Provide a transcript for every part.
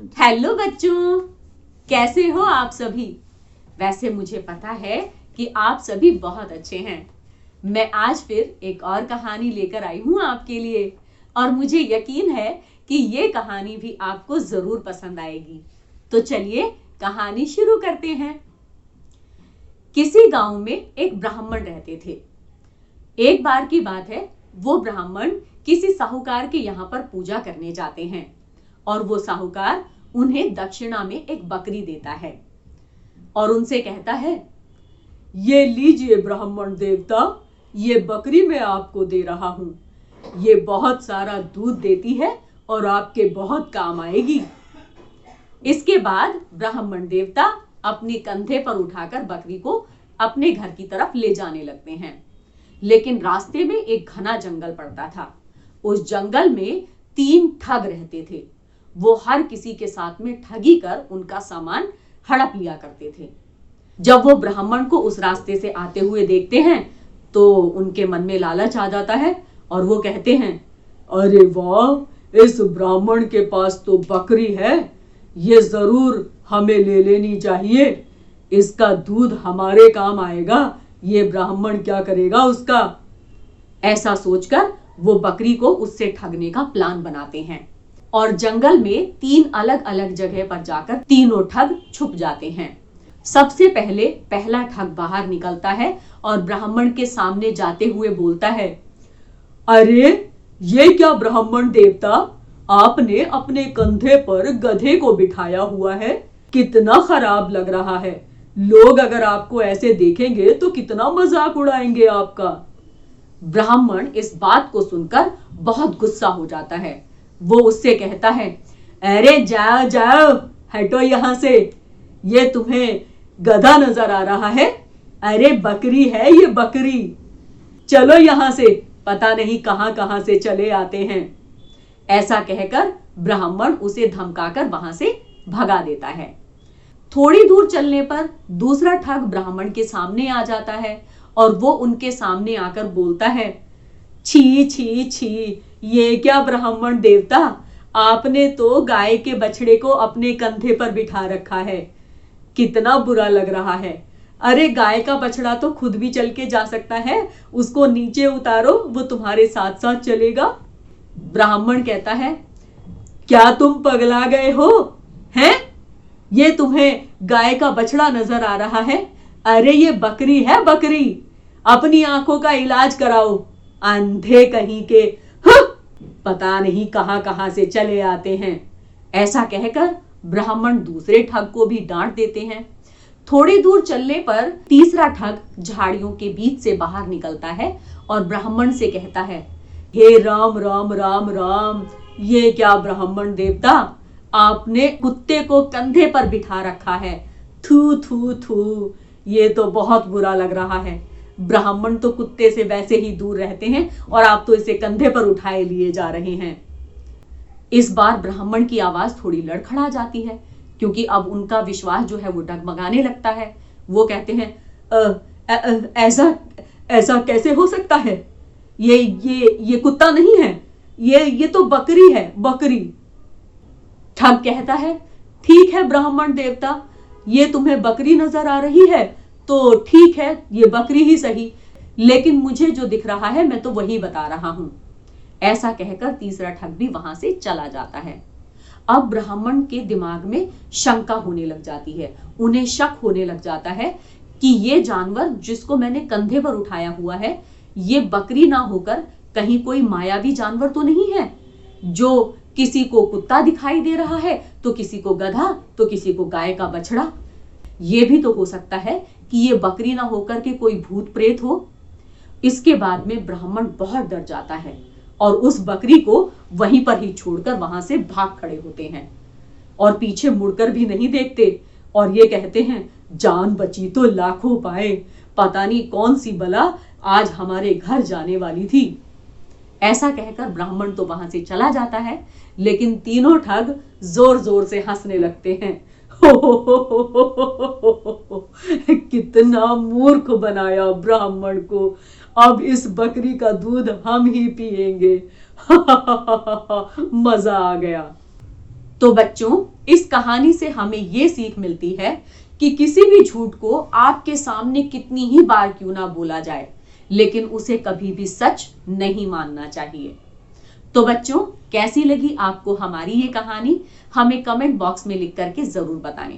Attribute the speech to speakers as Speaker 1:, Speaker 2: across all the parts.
Speaker 1: Hello बच्चों, कैसे हो आप सभी। वैसे मुझे पता है कि आप सभी बहुत अच्छे हैं। मैं आज फिर एक और कहानी लेकर आई हूं आपके लिए और मुझे यकीन है कि ये कहानी भी आपको जरूर पसंद आएगी। तो चलिए कहानी शुरू करते हैं। किसी गांव में एक ब्राह्मण रहते थे। एक बार की बात है, वो ब्राह्मण किसी साहूकार के यहाँ पर पूजा करने जाते हैं और वो साहूकार उन्हें दक्षिणा में एक बकरी देता है और उनसे कहता है, ये लीजिए ब्राह्मण देवता, ये बकरी मैं आपको दे रहा हूं। ये बहुत सारा दूध देती है और आपके बहुत काम आएगी। इसके बाद ब्राह्मण देवता अपने कंधे पर उठाकर बकरी को अपने घर की तरफ ले जाने लगते हैं। लेकिन रास्ते में एक घना जंगल पड़ता था। उस जंगल में 3 ठग रहते थे। वो हर किसी के साथ में ठगी कर उनका सामान हड़प लिया करते थे। जब वो ब्राह्मण को उस रास्ते से आते हुए देखते हैं तो उनके मन में लालच आ जाता है और वो कहते हैं, अरे वाह, इस ब्राह्मण के पास तो बकरी है, ये जरूर हमें ले लेनी चाहिए। इसका दूध हमारे काम आएगा, ये ब्राह्मण क्या करेगा उसका। ऐसा सोचकर वो बकरी को उससे ठगने का प्लान बनाते हैं और जंगल में 3 अलग अलग जगह पर जाकर तीनों ठग छुप जाते हैं। सबसे पहले पहला ठग बाहर निकलता है और ब्राह्मण के सामने जाते हुए बोलता है, अरे ये क्या ब्राह्मण देवता, आपने अपने कंधे पर गधे को बिठाया हुआ है, कितना खराब लग रहा है। लोग अगर आपको ऐसे देखेंगे तो कितना मजाक उड़ाएंगे आपका। ब्राह्मण इस बात को सुनकर बहुत गुस्सा हो जाता है। वो उससे कहता है, अरे जाओ जाओ, हटो यहां से, ये तुम्हें गधा नजर आ रहा है। अरे बकरी है ये बकरी, चलो यहां से, पता नहीं कहां कहां से चले आते हैं। ऐसा कहकर ब्राह्मण उसे धमकाकर वहां से भगा देता है। थोड़ी दूर चलने पर दूसरा ठग ब्राह्मण के सामने आ जाता है और वो उनके सामने आकर बोलता है, छी छी छी, ये क्या ब्राह्मण देवता, आपने तो गाय के बछड़े को अपने कंधे पर बिठा रखा है, कितना बुरा लग रहा है। अरे गाय का बछड़ा तो खुद भी चल के जा सकता है, उसको नीचे उतारो, वो तुम्हारे साथ साथ चलेगा। ब्राह्मण कहता है, क्या तुम पगला गए हो हैं? ये तुम्हें गाय का बछड़ा नजर आ रहा है? अरे ये बकरी है बकरी, अपनी आंखों का इलाज कराओ, अंधे कहीं के। पता नहीं कहां कहां से चले आते हैं। ऐसा कहकर ब्राह्मण दूसरे ठग को भी डांट देते हैं। थोड़ी दूर चलने पर तीसरा ठग झाड़ियों के बीच से बाहर निकलता है और ब्राह्मण से कहता है, हे राम राम राम राम, ये क्या ब्राह्मण देवता, आपने कुत्ते को कंधे पर बिठा रखा है, थू थू थू, ये तो बहुत बुरा लग रहा है। ब्राह्मण तो कुत्ते से वैसे ही दूर रहते हैं और आप तो इसे कंधे पर उठाए लिए जा रहे हैं। इस बार ब्राह्मण की आवाज थोड़ी लड़खड़ा जाती है क्योंकि अब उनका विश्वास जो है वो डगमगाने लगता है। वो कहते हैं, ऐसा ऐसा कैसे हो सकता है, ये कुत्ता नहीं है, ये तो बकरी है बकरी। ठग कहता है, ठीक है ब्राह्मण देवता, ये तुम्हें बकरी नजर आ रही है तो ठीक है, ये बकरी ही सही, लेकिन मुझे जो दिख रहा है मैं तो वही बता रहा हूं। ऐसा कहकर तीसरा ठग भी वहां से चला जाता है। अब ब्राह्मण के दिमाग में शंका होने लग जाती है, उन्हें शक होने लग जाता है कि ये जानवर जिसको मैंने कंधे पर उठाया हुआ है, ये बकरी ना होकर कहीं कोई मायावी जानवर तो नहीं है, जो किसी को कुत्ता दिखाई दे रहा है तो किसी को गधा तो किसी को गाय का बछड़ा। ये भी तो हो सकता है कि ये बकरी ना होकर के कोई भूत प्रेत हो। इसके बाद में ब्राह्मण बहुत डर जाता है और उस बकरी को वहीं पर ही छोड़कर वहां से भाग खड़े होते हैं और पीछे मुड़कर भी नहीं देखते और ये कहते हैं, जान बची तो लाखों पाए, पता नहीं कौन सी बला आज हमारे घर जाने वाली थी। ऐसा कहकर ब्राह्मण तो वहां से चला जाता है, लेकिन तीनों ठग जोर जोर से हंसने लगते हैं। कितना मूर्ख बनाया ब्राह्मण को, अब इस बकरी का दूध हम ही पिएंगे। मजा आ गया। तो बच्चों, इस कहानी से हमें ये सीख मिलती है कि किसी भी झूठ को आपके सामने कितनी ही बार क्यों ना बोला जाए, लेकिन उसे कभी भी सच नहीं मानना चाहिए। तो बच्चों, कैसी लगी आपको हमारी ये कहानी? हमें कमेंट बॉक्स में लिख करके जरूर बताएं।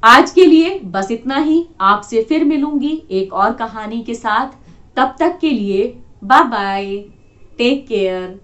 Speaker 1: आज के लिए बस इतना ही। आपसे फिर मिलूंगी एक और कहानी के साथ। तब तक के लिए बाय बाय, टेक केयर।